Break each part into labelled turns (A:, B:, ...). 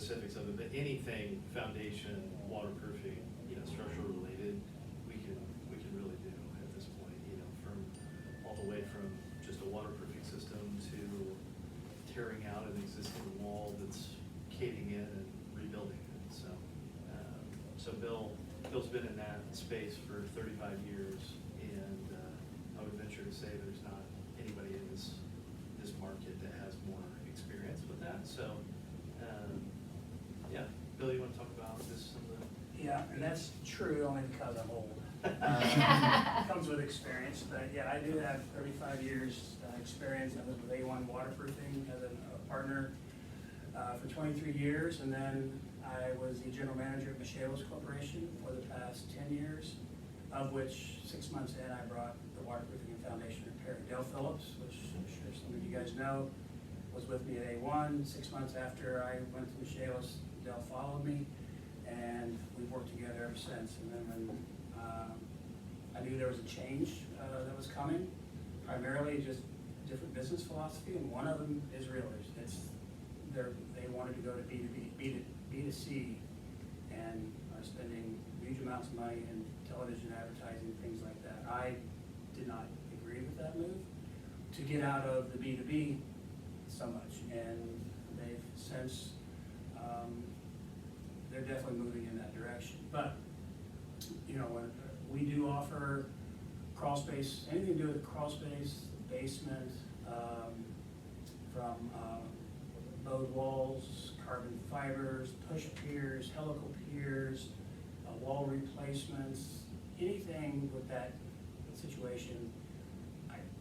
A: specifics of it, but anything foundation, waterproofing, structural related, we can really do at this point, from all the way from just a waterproofing system to tearing out an existing wall that's caving in and rebuilding it. So Bill's been in that space for 35 years, and I would venture to say there's not anybody in this market that has more experience with that. So, yeah, Bill, you want to talk about this?
B: Yeah, and that's true only because I'm old. Comes with experience, but yeah, I do have 35 years experience. I was with A1 Waterproofing as a partner for 23 years, and then I was the general manager at Michelos Corporation for the past 10 years, of which 6 months in I brought the waterproofing and foundation repair. Dale Phillips, which I'm sure some of you guys know, was with me at A1. 6 months after I went to Michelos, Dale followed me, and we've worked together ever since. And then when I knew there was a change that was coming, primarily just different business philosophy, and one of them is realtors. They wanted to go to B2C, and are spending huge amounts of money in television advertising, things like that. I did not agree with that move to get out of the B2B so much, and they've since they're definitely moving in that direction. But when we do offer crawl space, anything to do with crawl space, basement, from bowed walls, carbon fibers, push piers, helical piers, wall replacements, anything with that situation.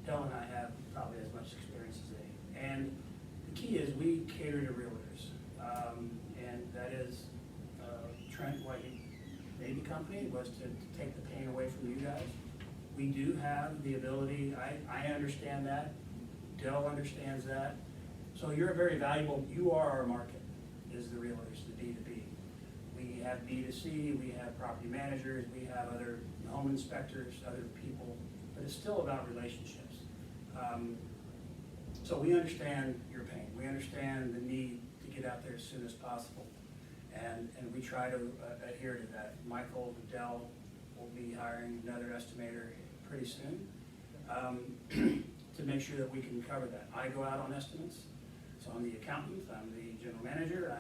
B: Dell and I have probably as much experience as they. And the key is we cater to realtors, and that is Trent White Baby Company was to take the pain away from you guys. We do have the ability. I understand that. Dell understands that. So you're a very valuable, you are our market, is the realtors, the B2B. We have B2C, we have property managers, we have other home inspectors, other people, but it's still about relationships. So we understand your pain. We understand the need to get out there as soon as possible. And we try to adhere to that. Michael Dell will be hiring another estimator pretty soon to make sure that we can cover that. I go out on estimates. So I'm the accountant, I'm the general manager,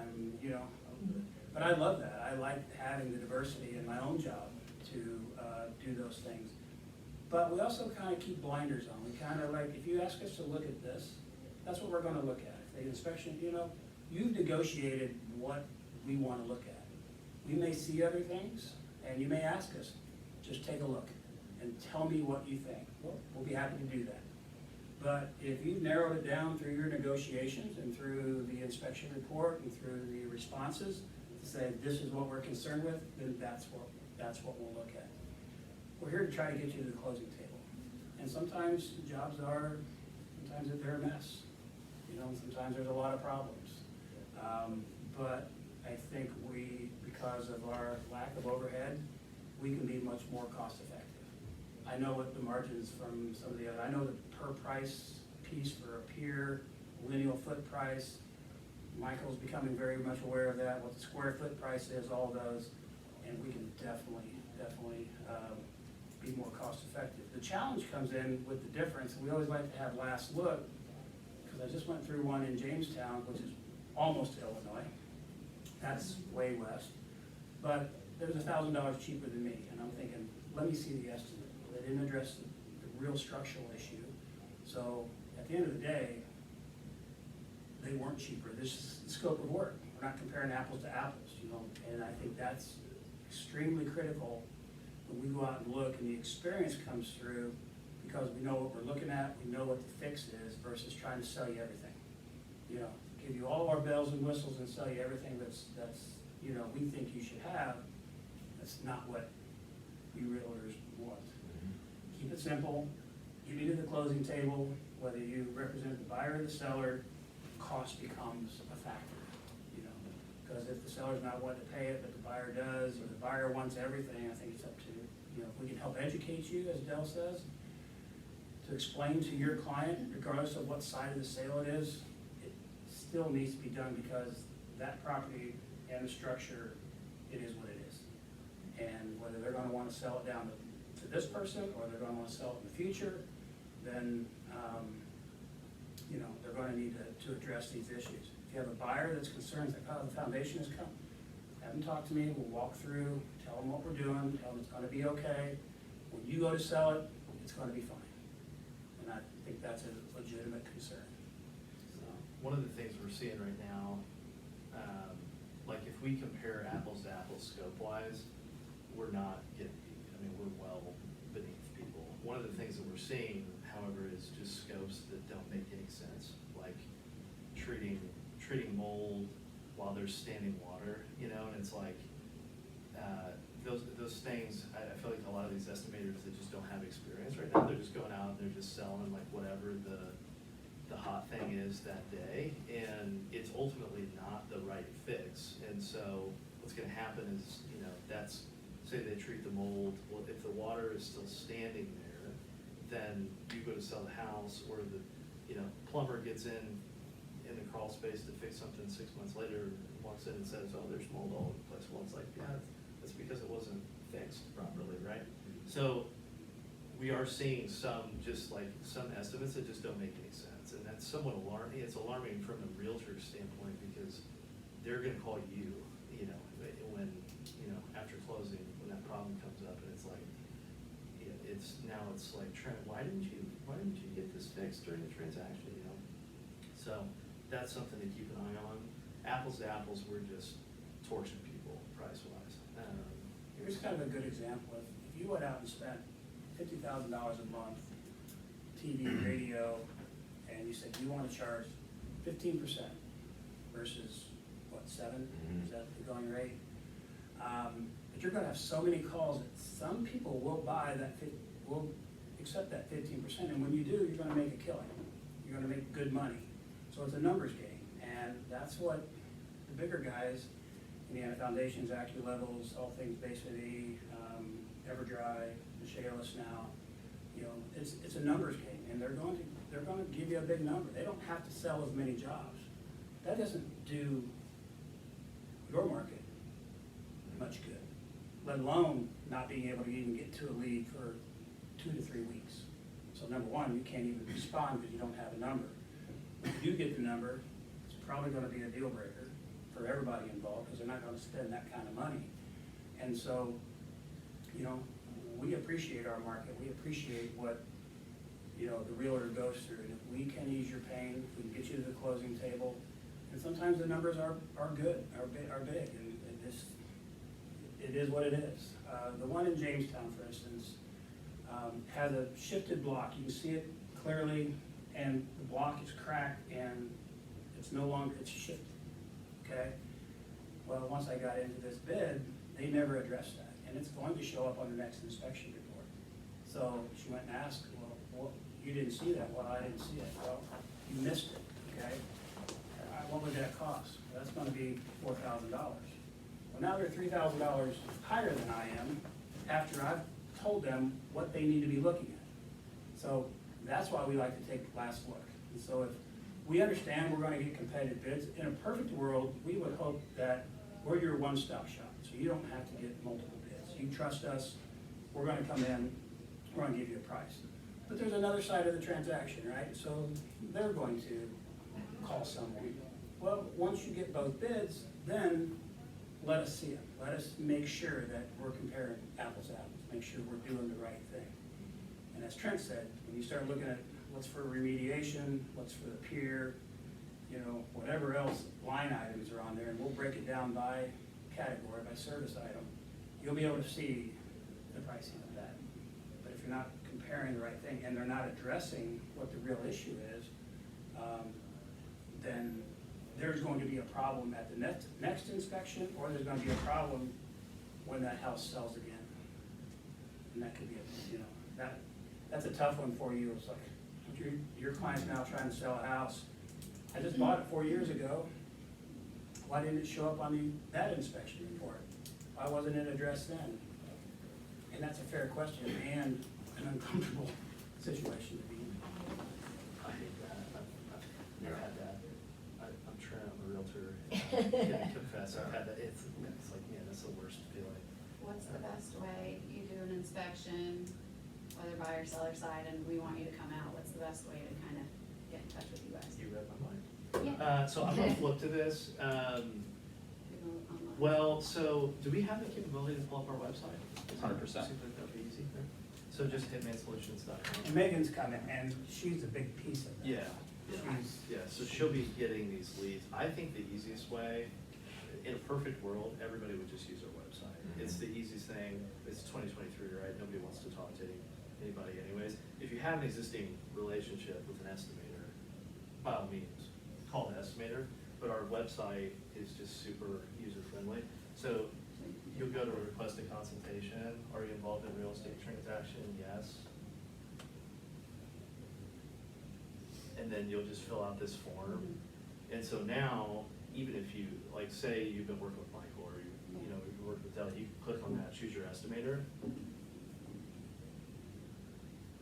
B: but I love that. I like having the diversity in my own job to do those things. But we also kind of keep blinders on. We kind of like, if you ask us to look at this, that's what we're going to look at. If the inspection, you've negotiated what we want to look at. We may see other things, and you may ask us, just take a look and tell me what you think. We'll be happy to do that. But if you've narrowed it down through your negotiations and through the inspection report and through the responses to say this is what we're concerned with, then that's what we'll look at. We're here to try to get you to the closing table. And sometimes sometimes they're a mess. Sometimes there's a lot of problems. But I think because of our lack of overhead, we can be much more cost effective. I know what the margins from some of the other, I know the per price piece for a pier, lineal foot price. Michael's becoming very much aware of that, what the square foot price is, all those, and we can definitely be more cost effective. The challenge comes in with the difference, and we always like to have last look, because I just went through one in Jamestown, which is almost Illinois. That's way west. But it was $1,000 cheaper than me, and I'm thinking, let me see the estimate. They didn't address the real structural issue. So at the end of the day, they weren't cheaper. This is the scope of work. We're not comparing apples to apples, and I think that's extremely critical when we go out and look and the experience comes through, because we know what we're looking at, we know what the fix is, versus trying to sell you everything. Give you all our bells and whistles and sell you everything that's we think you should have. That's not what we realtors want. Keep it simple. Get me to the closing table. Whether you represent the buyer or the seller, cost becomes a factor. Because if the seller's not wanting to pay it, but the buyer does, or the buyer wants everything, I think it's up to if we can help educate you, as Dell says, to explain to your client, regardless of what side of the sale it is, it still needs to be done, because that property and the structure, it is what it is. And whether they're gonna wanna sell it down to this person, or they're gonna wanna sell it in the future, then, you know, they're gonna need to address these issues. If you have a buyer that's concerned, like, oh, the foundation is coming, have them talk to me, we'll walk through, tell them what we're doing, tell them it's gonna be okay. When you go to sell it, it's gonna be fine. And I think that's a legitimate concern. So,
A: One of the things we're seeing right now, like if we compare apples to apples scope-wise, we're not getting, I mean, we're well beneath people. One of the things that we're seeing, however, is just scopes that don't make any sense, like treating mold while there's standing water, you know, and it's like, those things, I feel like a lot of these estimators that just don't have experience right now, they're just going out and they're just selling like whatever the hot thing is that day, and it's ultimately not the right fix. And so what's gonna happen is, you know, that's, say they treat the mold, well, if the water is still standing there, then you go to sell the house, or the, you know, plumber gets in the crawl space to fix something 6 months later, walks in and says, oh, there's mold all over the place. Well, it's like, yeah, that's because it wasn't fixed properly, right? So we are seeing some, just like some estimates that just don't make any sense, and that's somewhat alarming. It's alarming from the realtor's standpoint, because they're gonna call you, you know, when, you know, after closing, when that problem comes up, and it's like, it's like, Trent, why didn't you get this fixed during the transaction, you know? So that's something to keep an eye on. Apples to apples, we're just torching people price-wise.
B: here's kind of a good example. If you went out and spent $50,000 a month, TV, radio, and you said you want to charge 15% versus, what, 7? Is that the going rate? But you're gonna have so many calls that some people will buy that, will accept that 15%, and when you do, you're gonna make a killing. You're gonna make good money. So it's a numbers game, and that's what the bigger guys, Indiana Foundations, AccuLevels, all things Basement E, EverDry, Michaelis now, you know, it's a numbers game, and they're going to give you a big number. They don't have to sell as many jobs. That doesn't do your market much good, let alone not being able to even get to a lead for 2 to 3 weeks. So number one, you can't even respond because you don't have a number. If you do get the number, it's probably gonna be a deal breaker for everybody involved, because they're not gonna spend that kind of money. And so, you know, we appreciate our market, we appreciate what, you know, the realtor goes through, and if we can ease your pain, if we can get you to the closing table, and sometimes the numbers are good, are big, and it is what it is. The one in Jamestown, for instance, has a shifted block. You can see it clearly, and the block is cracked, and it's no longer, it's shifted, okay? Well, once I got into this bid, they never addressed that, and it's going to show up on the next inspection report. So she went and asked, well, you didn't see that? Well, I didn't see it. Well, you missed it, okay? What would that cost? Well, that's gonna be $4,000. Well, now they're $3,000 higher than I am, after I've told them what they need to be looking at. So that's why we like to take the last look. And so if we understand we're gonna get competitive bids, in a perfect world, we would hope that we're your one-stop shop. So you don't have to get multiple bids. You trust us, we're gonna come in, we're gonna give you a price. But there's another side of the transaction, right? So they're going to call someone. Well, once you get both bids, then let us see it. Let us make sure that we're comparing apples to apples, make sure we're doing the right thing. And as Trent said, when you start looking at what's for remediation, what's for the pier, you know, whatever else line items are on there, and we'll break it down by category, by service item, you'll be able to see the pricing of that. But if you're not comparing the right thing, and they're not addressing what the real issue is, then there's going to be a problem at the next inspection, or there's going to be a problem when that house sells again. And that could be, you know, that's a tough one for you. It's like, your client's now trying to sell a house. I just bought it 4 years ago. Why didn't it show up on that inspection report? Why wasn't it addressed then? And that's a fair question and an uncomfortable situation to be in.
A: I hate that. I've never had that. I'm Trent, I'm a realtor, can confess, I've had that, it's like, man, that's the worst feeling.
C: What's the best way, you do an inspection, whether buyer or seller side, and we want you to come out, what's the best way to kind of get in touch with you guys?
A: You read my mind.
C: Yeah.
A: So I'm gonna flip to this,
C: You go online.
A: well, so, do we have the capability to pull up our website?
D: 100%.
A: Seems like that'd be easy, right? So just hitmansolutions.com.
B: And Megan's coming, and she's a big piece of that.
A: Yeah,
B: She's,
A: yeah, so she'll be getting these leads. I think the easiest way, in a perfect world, everybody would just use our website. It's the easiest thing, it's 2023, right? Nobody wants to talk to anybody anyways. If you have an existing relationship with an estimator, by all means, call the estimator, but our website is just super user-friendly. So you'll go to request a consultation. Are you involved in a real estate transaction? Yes. And then you'll just fill out this form. And so now, even if you, like, say you've been working with Michael, or you know, you work with Dell, you click on that, choose your estimator,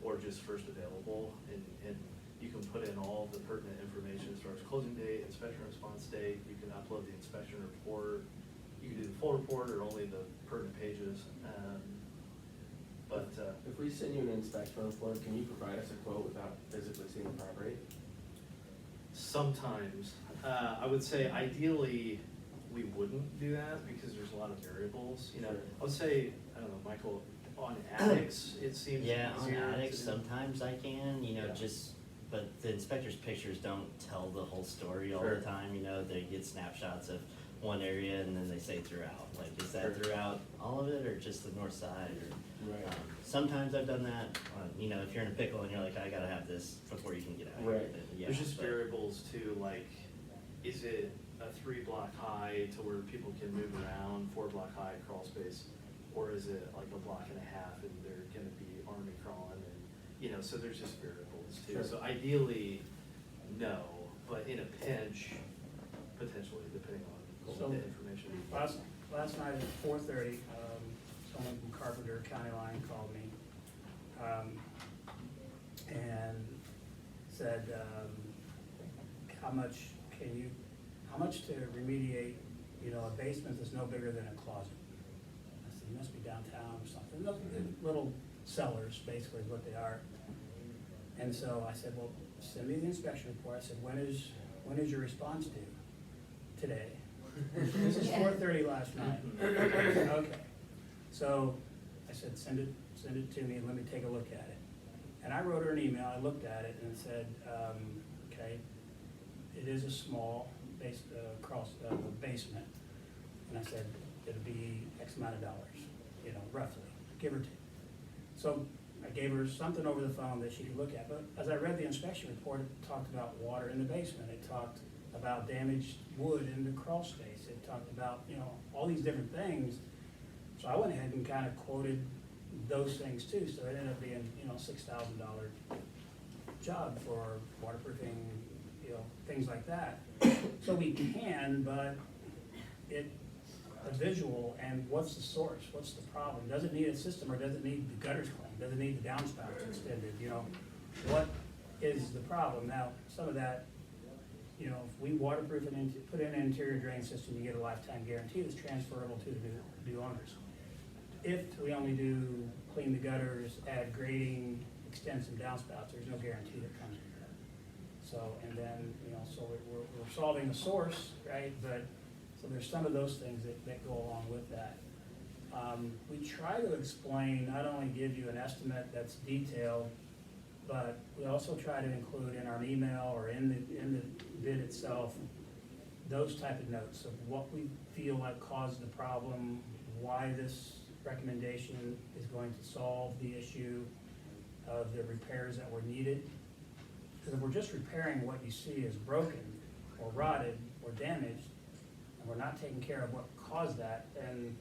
A: or just first available, and you can put in all the pertinent information as far as closing date, inspection response date. You can upload the inspection report. You can do the full report or only the pertinent pages.
E: If we send you an inspection report, can you provide us a quote without physically seeing the property?
A: Sometimes, I would say ideally, we wouldn't do that because there's a lot of variables, you know.
E: Sure.
A: I would say, I don't know, Michael, on attics, it seems
F: Yeah, on
A: easier to
F: attics,
A: do.
F: sometimes I can, you know,
A: Yeah.
F: but the inspector's pictures don't tell the whole story all
E: Sure.
F: the time, you know, they get snapshots of one area and then they say throughout, like, is that
E: Sure.
F: throughout all of it or just the north side, or?
E: Right.
F: Sometimes I've done that, you know, if you're in a pickle and you're like, I gotta have this before you can get out of here.
E: Right.
F: then yeah,
A: There's just
F: but-
A: variables too, like, is it a 3-block high to where people can move around, 4-block high crawl space? Or is it like a block and a half and they're gonna be army crawling and, you know, so there's just variables too.
E: Sure.
A: So ideally, no, but in a pinch, potentially, depending on
B: So-
A: the information.
B: last night at 4:30, someone from Carpenter County Line called me, and said, how much to remediate, you know, a basement that's no bigger than a closet? I said, you must be downtown or something. Little cellars, basically, is what they are. And so I said, well, send me the inspection report. I said, when is your response due? Today. This is 4:30 last night. Okay. So I said, send it to me and let me take a look at it. And I wrote her an email, I looked at it and said, okay, it is a small basement. And I said, it'll be X amount of dollars, you know, roughly, give or take. So I gave her something over the phone that she could look at, but as I read the inspection report, it talked about water in the basement, it talked about damaged wood in the crawl space, it talked about, you know, all these different things. So I went ahead and kind of quoted those things too, so it ended up being, you know, $6,000 job for waterproofing, you know, things like that. So we can, but a visual, and what's the source, what's the problem? Does it need a system, or does it need the gutters cleaned? Does it need the downspouts extended, you know? What is the problem? Now, some of that, you know, if we waterproof and put in an interior drain system, you get a lifetime guarantee that's transferable to the new owners. If we only do clean the gutters, add grading, extend some downspouts, there's no guarantee that comes with that. So, and then, you know, so we're solving the source, right? But, so there's some of those things that go along with that. We try to explain, not only give you an estimate that's detailed, but we also try to include in our email or in the bid itself, those type of notes of what we feel like caused the problem, why this recommendation is going to solve the issue of the repairs that were needed. Because if we're just repairing what you see is broken or rotted or damaged, and we're not taking care of what caused that, then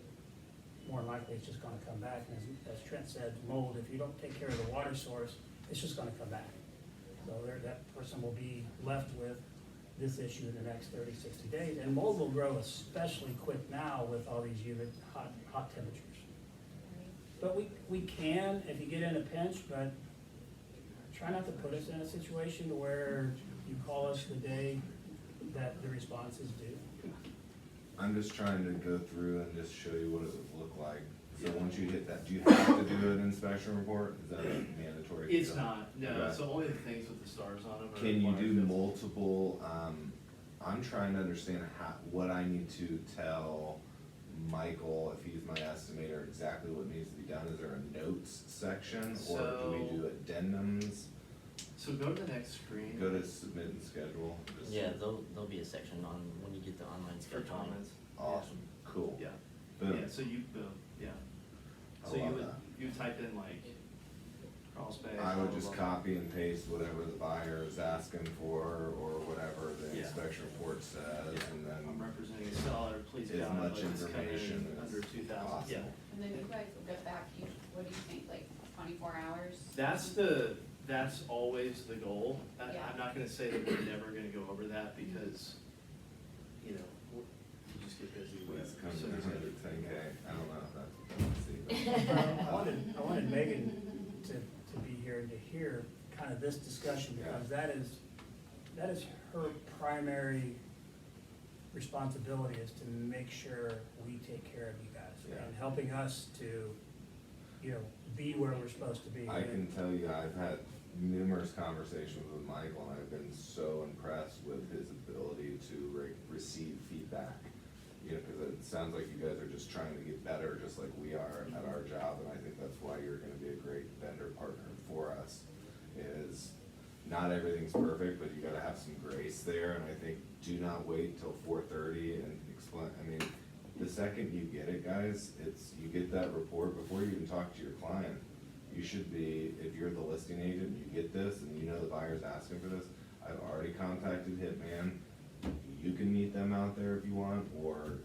B: more than likely it's just gonna come back. And as Trent said, mold, if you don't take care of the water source, it's just gonna come back. So that person will be left with this issue in the next 30, 60 days. And mold will grow especially quick now with all these humid, hot temperatures. But we can, if you get in a pinch, but try not to put us in a situation where you call us the day that the response is due.
D: I'm just trying to go through and just show you what it would look like. So once you hit that, do you have to do an inspection report? Is that a mandatory?
A: It's
D: deal?
A: not, no,
D: Okay.
A: so only the things with the stars on them are.
D: Can you do
A: required.
D: multiple, I'm trying to understand what I need to tell Michael, if he's my estimator, exactly what needs to be done. Is there a notes section, or do we do addendums?
A: So go to the next screen.
D: Go to submit and schedule? Just-
F: Yeah, there'll be a section on when you get the online
A: For
F: scheduling.
A: comments.
D: Awesome, cool.
A: Yeah,
D: Boom.
A: yeah, so you, boom, yeah.
D: I
A: So you
D: love
A: would,
D: that.
A: you type in like crawl space.
D: I
A: blah,
D: would
A: blah,
D: just
A: blah.
D: copy and paste whatever the buyer is asking for, or whatever the
A: Yeah.
D: inspection report says,
A: Yeah.
D: and
A: I'm
D: then
A: representing a seller, please
D: as
A: God,
D: much
A: let this come in
D: information as
A: under 2,000,
D: possible.
A: yeah.
C: And then you guys will get back, what do you think, like 24 hours?
A: That's always the goal.
C: Yeah.
A: I'm not gonna say that we're never gonna go over that because, you know, you just get busy with.
D: please come
A: so
D: to
A: there's gonna be-
D: 110K. I don't know if that's what I want to see, but.
B: I wanted Megan to be here and to hear kind of this discussion, because that is her primary responsibility, is to make sure we take care of you guys,
D: Yeah.
B: and helping us to, be where we're supposed to be.
D: I can tell you, I've had numerous conversations with Michael, and I've been so impressed with his ability to receive feedback. Cause it sounds like you guys are just trying to get better, just like we are at our job, and I think that's why you're gonna be a great vendor partner for us. Is not everything's perfect, but you gotta have some grace there, and I think do not wait till 4:30 and explain, the second you get it, guys, you get that report, before you even talk to your client, you should be, if you're the listing agent, you get this, and you know the buyer's asking for this, I've already contacted Hitman, you can meet them out there if you want, or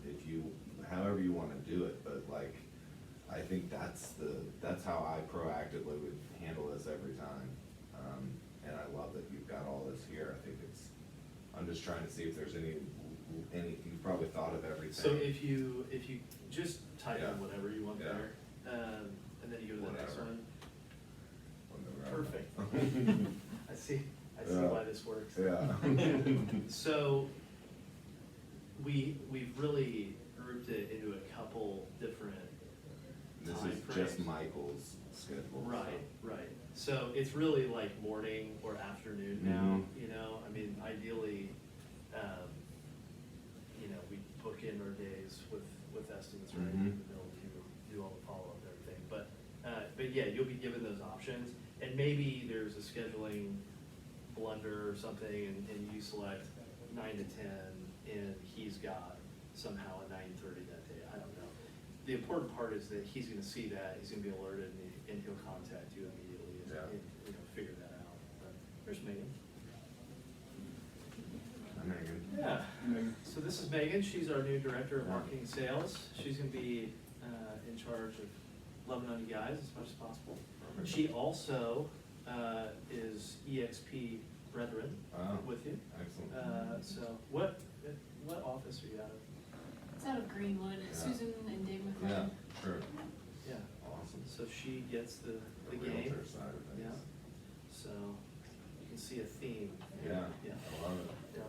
D: however you wanna do it, but like, I think that's how I proactively would handle this every time. And I love that you've got all this here, I'm just trying to see if there's any, you've probably thought of everything.
A: So if you just type
D: Yeah.
A: in whatever you want
D: Yeah.
A: there, and then you go to the next
D: Whatever.
A: one. Perfect. I see
D: Yeah.
A: why this works.
D: Yeah.
A: So, we've really grouped it into a couple different
D: This
A: time
D: is just
A: frames.
D: Michael's schedule. so.
A: Right. So it's really like morning or afternoon now,
D: Mhm.
A: Ideally, we book in our days with estimates, right?
D: Mhm.
A: And they'll do all the follow-up and everything, but yeah, you'll be given those options, and maybe there's a scheduling blunder or something, and you select 9 to 10, and he's got somehow a 9:30 that day, I don't know. The important part is that he's gonna see that, he's gonna be alerted, and he'll contact you immediately and,
D: Yeah.
A: figure that out. But there's Megan.
D: Hi, Megan.
A: Yeah, so this is Megan, she's our new Director of Marketing and Sales. She's gonna be in charge of loving on you guys as much as possible.
D: Perfect.
A: She also is EXP Brethren
D: Oh,
A: with you.
D: excellent.
A: So what office are you out of?
G: It's out of Greenwood,
D: Yeah.
G: Susan and Dave
D: Yeah,
G: McLean.
D: sure,
A: Yeah,
D: awesome.
A: so she gets the game.
D: realtor side of things.
A: Yeah. So you can see a theme.
D: Yeah,
A: Yeah.
D: I love it.
A: Yeah.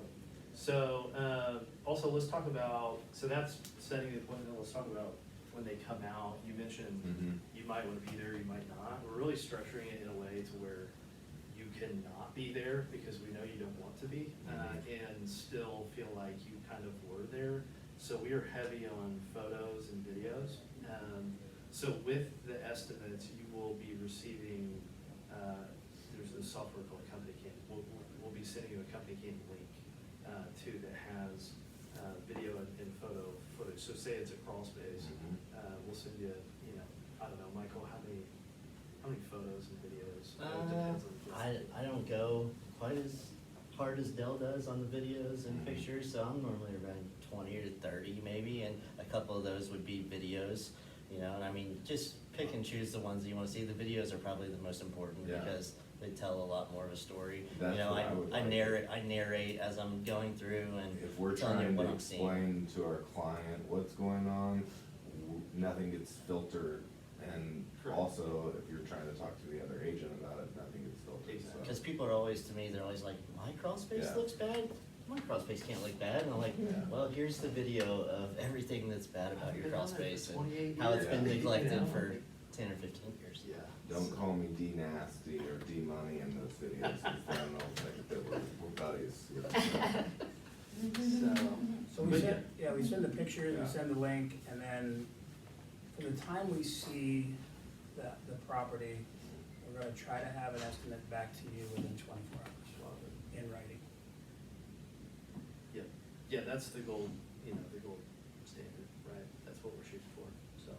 A: So, also, let's talk about, so that's setting the appointment, let's talk about when they come out. You mentioned
D: Mhm.
A: you might wanna be there, you might not. We're really structuring it in a way to where you cannot be there because we know you don't want to be, and still feel like you kind of were there. So we are heavy on photos and videos. So with the estimates, you will be receiving, there's this software called Company Cam. We'll be sending you a Company Cam link, too, that has, video and photo footage. So say it's a crawl space,
D: Mhm.
A: we'll send you, I don't know, Michael, how many photos and videos? It depends on the case.
F: I don't go quite as hard as Dell does on the videos and
D: Mhm.
F: pictures, so I'm normally around 20 to 30 maybe, and a couple of those would be videos, and just pick and choose the ones that you wanna see. The videos are probably the most important
D: Yeah.
F: because they tell a lot more of a story.
D: That's what I would
F: I
D: like.
F: narrate as I'm going through and
D: If we're
F: telling you
D: trying
F: what
D: to
F: I'm seeing.
D: explain to our client what's going on, nothing gets filtered. And
A: Correct.
D: also, if you're trying to talk to the other agent about it, nothing gets filtered, so.
A: Exactly.
F: Because people are always, to me, they're always like, my crawl space
D: Yeah.
F: looks bad. my crawl space can't look bad, and I'm like,
D: Yeah.
F: well, here's the video of everything that's bad about your
A: Been
F: crawl
A: on there for
F: space and
A: 28
F: how it's been
D: years.
F: neglected
A: Yeah.
F: for 10 or 15 years.
A: Yeah.
D: Don't call me D nasty or D money in those videos, cause then they'll think that we're buddies.
B: So we
A: But
B: send, yeah, we send the pictures,
D: Yeah.
B: we send the link, and then from the time we see the property, we're gonna try to have an estimate back to you within 24 hours in writing.
A: Yeah, yeah, that's the gold, you know, the gold standard, right? That's what we're shooting for, so.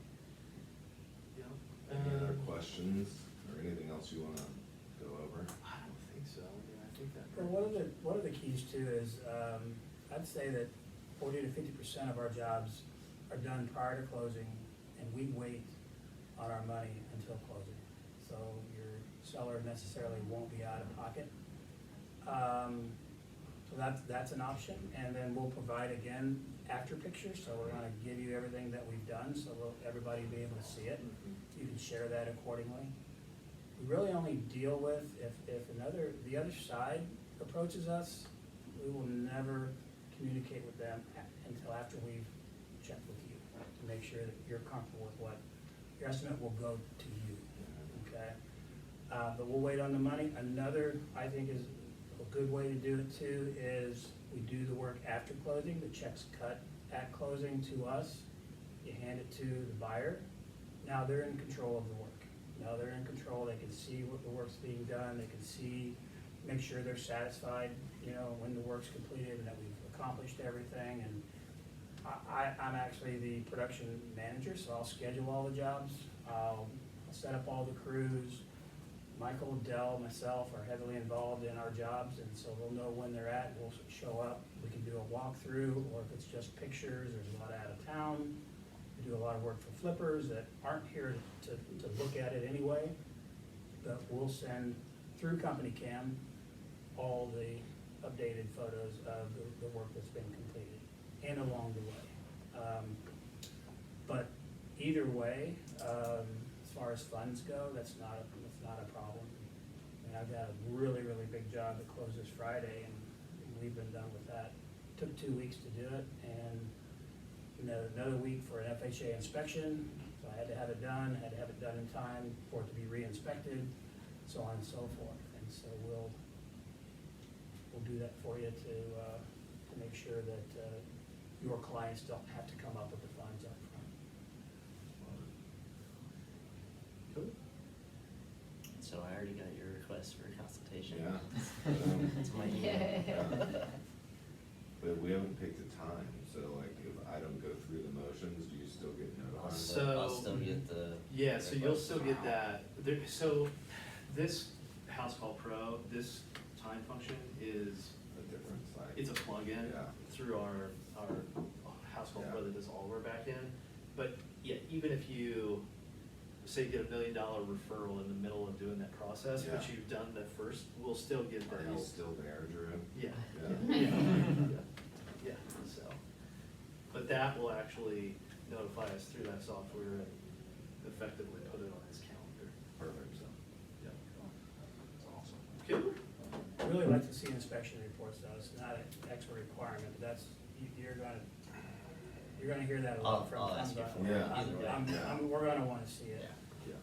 A: Yeah.
D: Any other questions or anything else you wanna go over?
A: I don't think so. I mean, I think that.
B: Well, one of the keys too is, I'd say that 40 to 50% of our jobs are done prior to closing, and we wait on our money until closing. So your seller necessarily won't be out of pocket. So that's an option, and then we'll provide again after pictures, so we're gonna give you everything that we've done, so everybody will be able to see it. You can share that accordingly. We really only deal with, if the other side approaches us, we will never communicate with them until after we've checked with you, to make sure that you're comfortable with what, your estimate will go to you, okay? But we'll wait on the money. Another, I think, is a good way to do it too, is we do the work after closing, the check's cut at closing to us, you hand it to the buyer. Now they're in control of the work. Now they're in control, they can see what the work's being done, they can see, make sure they're satisfied, you know, when the work's completed and that we've accomplished everything. And I'm actually the production manager, so I'll schedule all the jobs, I'll set up all the crews. Michael, Dell, myself are heavily involved in our jobs, and so we'll know when they're at, we'll show up. We can do a walkthrough, or if it's just pictures, there's a lot out of town. We do a lot of work for flippers that aren't here to look at it anyway. But we'll send through Company Cam all the updated photos of the work that's been completed and along the way. But either way, as far as funds go, that's not a problem. I mean, I've got a really, really big job that closes Friday, and we've been done with that. Took 2 weeks to do it, and another week for an FHA inspection, so I had to have it done in time for it to be re-inspected, so on and so forth. And so we'll do that for you to make sure that your clients don't have to come up with the funds up front.
A: Cool.
F: So I already got your request for a consultation.
D: Yeah.
F: That's my
C: Yeah.
F: email.
D: But we haven't picked a time, so like if I don't go through the motions, do you still get notified?
A: So-
F: I'll still get the.
A: Yeah, so you'll still get that. So this House Call Pro, this time function is,
D: A different site.
A: it's a plugin
D: Yeah.
A: through our House Call Pro
D: Yeah.
A: that does all of our back end. But yeah, even if you say you get $1 million referral in the middle of doing that process, but
D: Yeah.
A: you've done the first, we'll still get the
D: Are you
A: help.
D: still there, Drew?
A: Yeah.
D: Yeah.
A: Yeah, so, but that will actually notify us through that software and effectively put it on his calendar.
D: Perfect.
A: So, yeah.
D: That's awesome.
A: Cool.
B: I really like to see inspection reports though, it's not an extra requirement, but that's, you're gonna hear that a
F: I'll
B: lot from.
F: ask you for
D: it
B: I'm-
F: either way.
B: I'm- we're gonna wanna see it.
A: Yeah.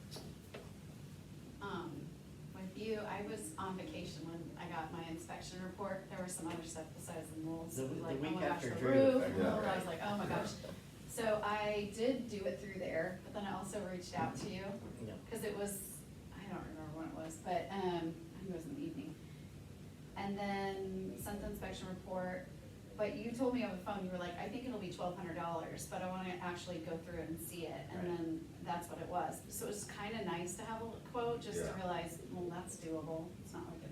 C: With you, I was on vacation when I got my inspection report. There was some other stuff besides the molds.
F: The
C: Like,
F: week
C: oh my gosh,
F: after
C: the
F: Drew,
C: roof,
F: if I
C: the mold.
D: remember.
C: I was like, oh my gosh. So I did do it through there, but then I also reached out to you,
F: Yeah.
C: cause it was, I don't remember when it was, but, I think it was in the evening. And then sent the inspection report, but you told me over the phone, you were like, I think it'll be $1,200, but I wanna actually go through it and see it, and
F: Right.
C: then that's what it was. So it's kinda nice to have a quote, just to
D: Yeah.
C: realize, well, that's doable, it's not like